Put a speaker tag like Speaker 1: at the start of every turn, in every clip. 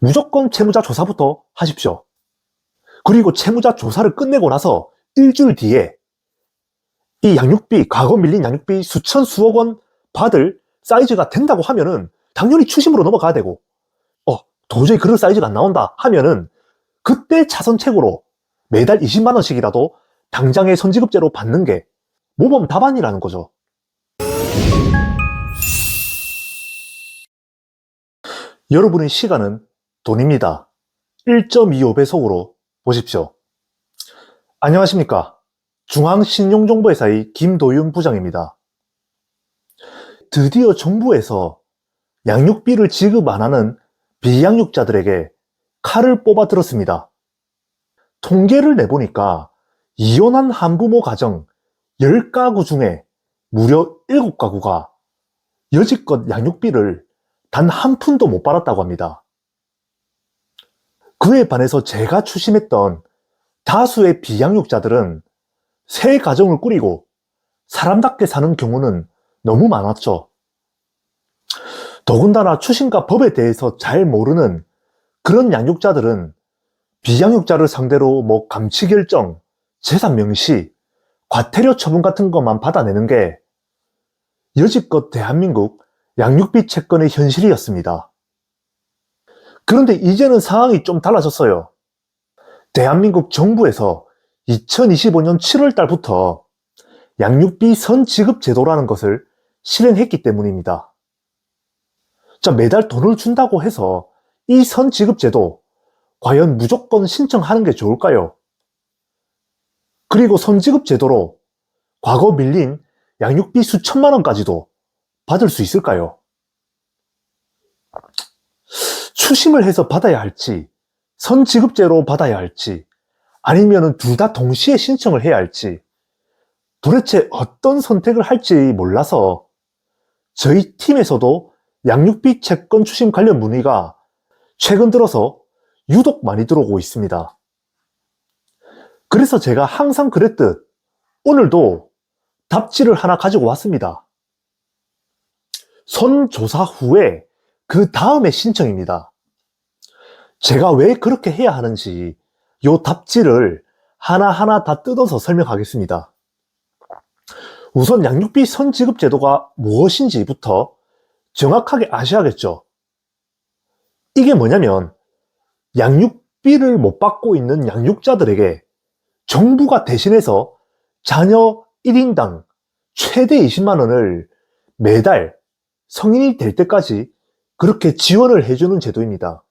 Speaker 1: 무조건 채무자 조사부터 하십시오. 그리고 채무자 조사를 끝내고 나서 일주일 뒤에 이 양육비, 과거 밀린 양육비 수천 수억 원 받을 사이즈가 된다고 하면은 당연히 추심으로 넘어가야 되고, 도저히 그런 사이즈가 안 나온다 하면은 그때 차선책으로 매달 20만 원씩이라도 당장의 선지급제로 받는 게 모범 답안이라는 거죠. 여러분의 시간은 돈입니다. 1.25배속으로 보십시오. 안녕하십니까. 중앙신용정보회사의 김도윤 부장입니다. 드디어 정부에서 양육비를 지급 안 하는 비양육자들에게 칼을 뽑아 들었습니다. 통계를 내보니까 이혼한 한부모 가정 10가구 중에 무려 7가구가 여지껏 양육비를 단 한 푼도 못 받았다고 합니다. 그에 반해서 제가 추심했던 다수의 비양육자들은 새 가정을 꾸리고 사람답게 사는 경우는 너무 많았죠. 더군다나 추심과 법에 대해서 잘 모르는 그런 양육자들은 비양육자를 상대로 감치결정, 재산 명시, 과태료 처분 같은 것만 받아내는 게 여지껏 대한민국 양육비 채권의 현실이었습니다. 그런데 이제는 상황이 좀 달라졌어요. 대한민국 정부에서 2025년 7월 달부터 양육비 선지급 제도라는 것을 실행했기 때문입니다. 자, 매달 돈을 준다고 해서 이 선지급 제도 과연 무조건 신청하는 게 좋을까요? 그리고 선지급 제도로 과거 밀린 양육비 수천만 원까지도 받을 수 있을까요? 추심을 해서 받아야 할지, 선지급제로 받아야 할지, 아니면 둘 다 동시에 신청을 해야 할지, 도대체 어떤 선택을 할지 몰라서 저희 팀에서도 양육비 채권 추심 관련 문의가 최근 들어서 유독 많이 들어오고 있습니다. 그래서 제가 항상 그랬듯 오늘도 답지를 하나 가지고 왔습니다. 선조사 후에 그 다음에 신청입니다. 제가 왜 그렇게 해야 하는지 이 답지를 하나하나 다 뜯어서 설명하겠습니다. 우선 양육비 선지급 제도가 무엇인지부터 정확하게 아셔야겠죠. 이게 뭐냐면 양육비를 못 받고 있는 양육자들에게 정부가 대신해서 자녀 1인당 최대 20만 원을 매달 성인이 될 때까지 그렇게 지원을 해주는 제도입니다.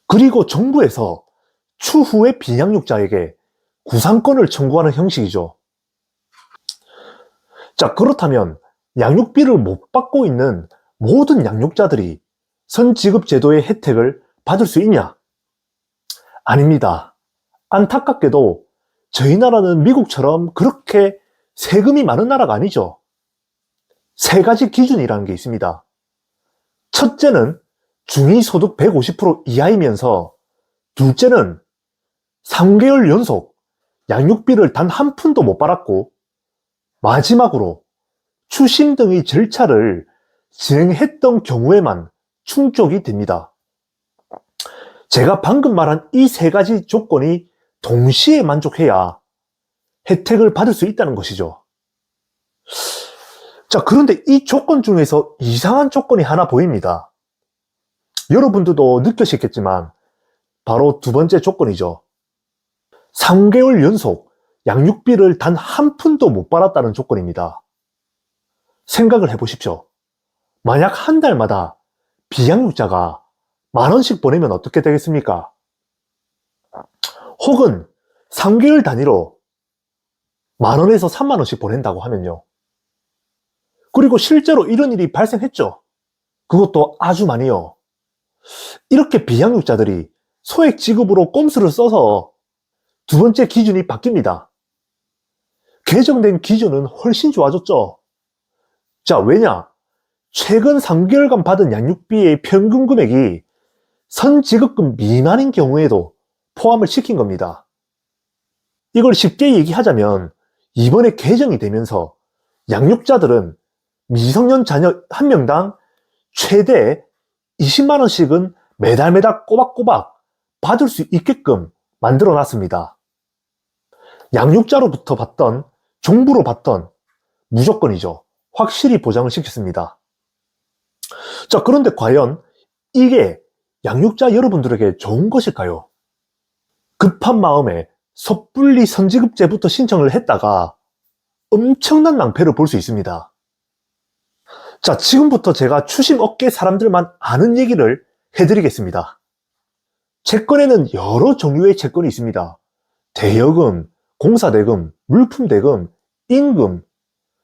Speaker 1: 그리고 정부에서 추후에 비양육자에게 구상권을 청구하는 형식이죠. 자, 그렇다면 양육비를 못 받고 있는 모든 양육자들이 선지급 제도의 혜택을 받을 수 있냐? 아닙니다. 안타깝게도 저희 나라는 미국처럼 그렇게 세금이 많은 나라가 아니죠. 세 가지 기준이라는 게 있습니다. 첫째는 중위소득 150% 이하이면서, 둘째는 3개월 연속 양육비를 단 한 푼도 못 받았고, 마지막으로 추심 등의 절차를 진행했던 경우에만 충족이 됩니다. 제가 방금 말한 이 세 가지 조건이 동시에 만족해야 혜택을 받을 수 있다는 것이죠. 자, 그런데 이 조건 중에서 이상한 조건이 하나 보입니다. 여러분들도 느끼셨겠지만 바로 두 번째 조건이죠. 3개월 연속 양육비를 단 한 푼도 못 받았다는 조건입니다. 생각을 해보십시오. 만약 한 달마다 비양육자가 10,000원씩 보내면 어떻게 되겠습니까? 혹은 3개월 단위로 10,000원에서 30,000원씩 보낸다고 하면요. 그리고 실제로 이런 일이 발생했죠. 그것도 아주 많이요. 이렇게 비양육자들이 소액 지급으로 꼼수를 써서 두 번째 기준이 바뀝니다. 개정된 기준은 훨씬 좋아졌죠. 자, 왜냐? 최근 3개월간 받은 양육비의 평균 금액이 선지급금 미만인 경우에도 포함을 시킨 겁니다. 이걸 쉽게 얘기하자면 이번에 개정이 되면서 양육자들은 미성년 자녀 한 명당 최대 20만 원씩은 매달 매달 꼬박꼬박 받을 수 있게끔 만들어 놨습니다. 양육자로부터 받던, 정부로 받던 무조건이죠. 확실히 보장을 시켰습니다. 자, 그런데 과연 이게 양육자 여러분들에게 좋은 것일까요? 급한 마음에 섣불리 선지급제부터 신청을 했다가 엄청난 낭패를 볼 수 있습니다. 자, 지금부터 제가 추심 업계 사람들만 아는 얘기를 해드리겠습니다. 채권에는 여러 종류의 채권이 있습니다. 대여금, 공사대금, 물품대금, 임금,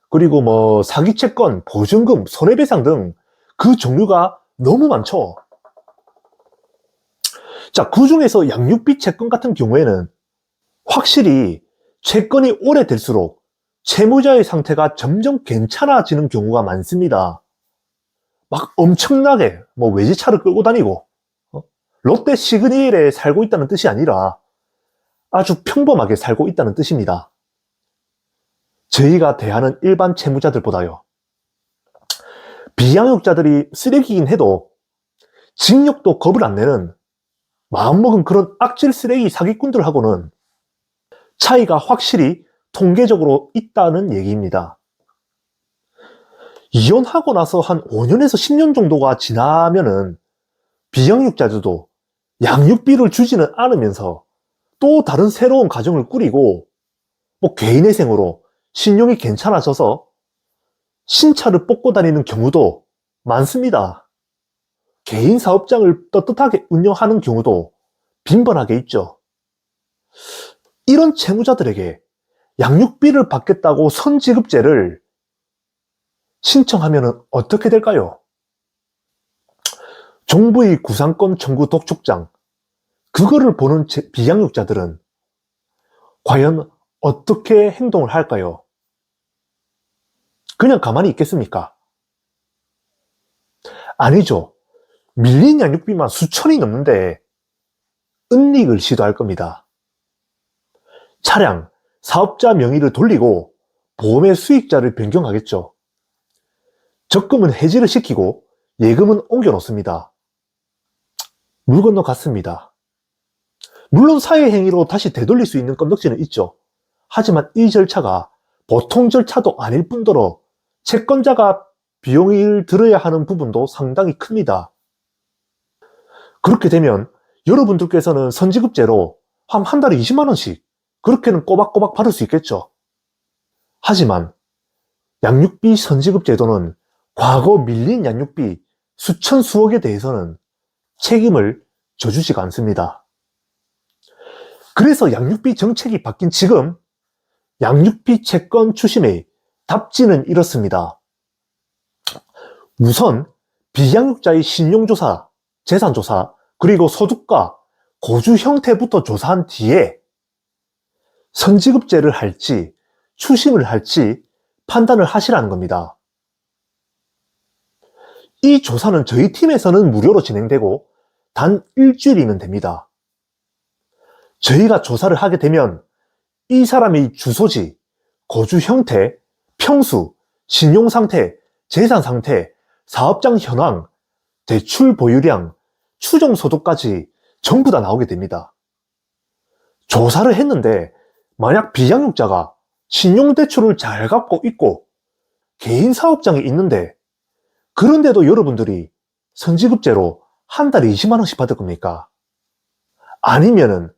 Speaker 1: 그리고 사기채권, 보증금, 손해배상 등 그 종류가 너무 많죠. 자, 그 중에서 양육비 채권 같은 경우에는 확실히 채권이 오래될수록 채무자의 상태가 점점 괜찮아지는 경우가 많습니다. 막 엄청나게 외제차를 끌고 다니고 롯데 시그니엘에 살고 있다는 뜻이 아니라 아주 평범하게 살고 있다는 뜻입니다. 저희가 대하는 일반 채무자들보다요. 비양육자들이 쓰레기긴 해도 징역도 겁을 안 내는 마음먹은 그런 악질 쓰레기 사기꾼들하고는 차이가 확실히 통계적으로 있다는 얘기입니다. 이혼하고 나서 한 5년에서 10년 정도가 지나면은 비양육자들도 양육비를 주지는 않으면서 또 다른 새로운 가정을 꾸리고 개인회생으로 신용이 괜찮아져서 신차를 뽑고 다니는 경우도 많습니다. 개인 사업장을 떳떳하게 운영하는 경우도 빈번하게 있죠. 이런 채무자들에게 양육비를 받겠다고 선지급제를 신청하면 어떻게 될까요? 정부의 구상권 청구 독촉장, 그거를 보는 비양육자들은 과연 어떻게 행동을 할까요? 그냥 가만히 있겠습니까? 아니죠. 밀린 양육비만 수천이 넘는데 은닉을 시도할 겁니다. 차량, 사업자 명의를 돌리고 보험의 수익자를 변경하겠죠. 적금은 해지를 시키고 예금은 옮겨 놓습니다. 물 건너 갔습니다. 물론 사회행위로 다시 되돌릴 수 있는 건덕지는 있죠. 하지만 이 절차가 보통 절차도 아닐 뿐더러 채권자가 비용을 들어야 하는 부분도 상당히 큽니다. 그렇게 되면 여러분들께서는 선지급제로 한 달에 20만 원씩 그렇게는 꼬박꼬박 받을 수 있겠죠. 하지만 양육비 선지급 제도는 과거 밀린 양육비 수천 수억에 대해서는 책임을 져주지가 않습니다. 그래서 양육비 정책이 바뀐 지금 양육비 채권 추심의 답지는 이렇습니다. 우선 비양육자의 신용조사, 재산조사, 그리고 소득과 거주 형태부터 조사한 뒤에 선지급제를 할지 추심을 할지 판단을 하시라는 겁니다. 이 조사는 저희 팀에서는 무료로 진행되고 단 일주일이면 됩니다. 저희가 조사를 하게 되면 이 사람의 주소지, 거주 형태, 평수, 신용상태, 재산상태, 사업장 현황, 대출 보유량, 추정소득까지 전부 다 나오게 됩니다. 조사를 했는데 만약 비양육자가 신용대출을 잘 갚고 있고 개인 사업장이 있는데 그런데도 여러분들이 선지급제로 한 달에 20만 원씩 받을 겁니까? 아니면은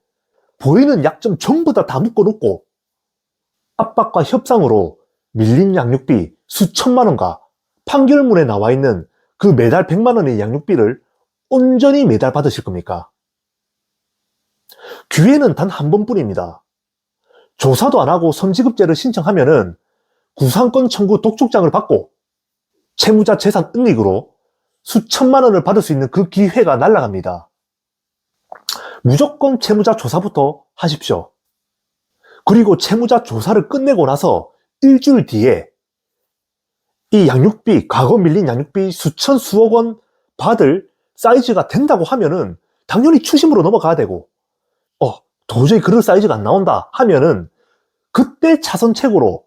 Speaker 1: 보이는 약점 전부 다 묶어놓고 압박과 협상으로 밀린 양육비 수천만 원과 판결문에 나와 있는 그 매달 100만 원의 양육비를 온전히 매달 받으실 겁니까? 기회는 단 한 번뿐입니다. 조사도 안 하고 선지급제를 신청하면은 구상권 청구 독촉장을 받고 채무자 재산 은닉으로 수천만 원을 받을 수 있는 그 기회가 날아갑니다. 무조건 채무자 조사부터 하십시오. 그리고 채무자 조사를 끝내고 나서 일주일 뒤에 이 양육비, 과거 밀린 양육비 수천 수억 원 받을 사이즈가 된다고 하면은 당연히 추심으로 넘어가야 되고 도저히 그럴 사이즈가 안 나온다 하면은 그때 차선책으로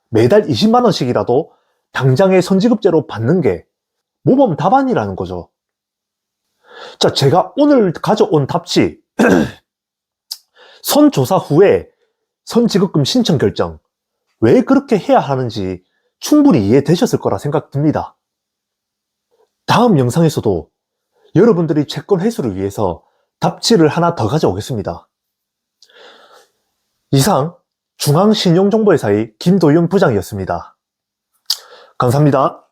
Speaker 1: 매달 20만 원씩이라도 당장의 선지급제로 받는 게 모범 답안이라는 거죠. 자, 제가 오늘 가져온 답지, 선조사 후에 선지급금 신청 결정, 왜 그렇게 해야 하는지 충분히 이해되셨을 거라 생각됩니다. 다음 영상에서도 여러분들이 채권 회수를 위해서 답지를 하나 더 가져오겠습니다. 이상 중앙신용정보회사의 김도윤 부장이었습니다. 감사합니다.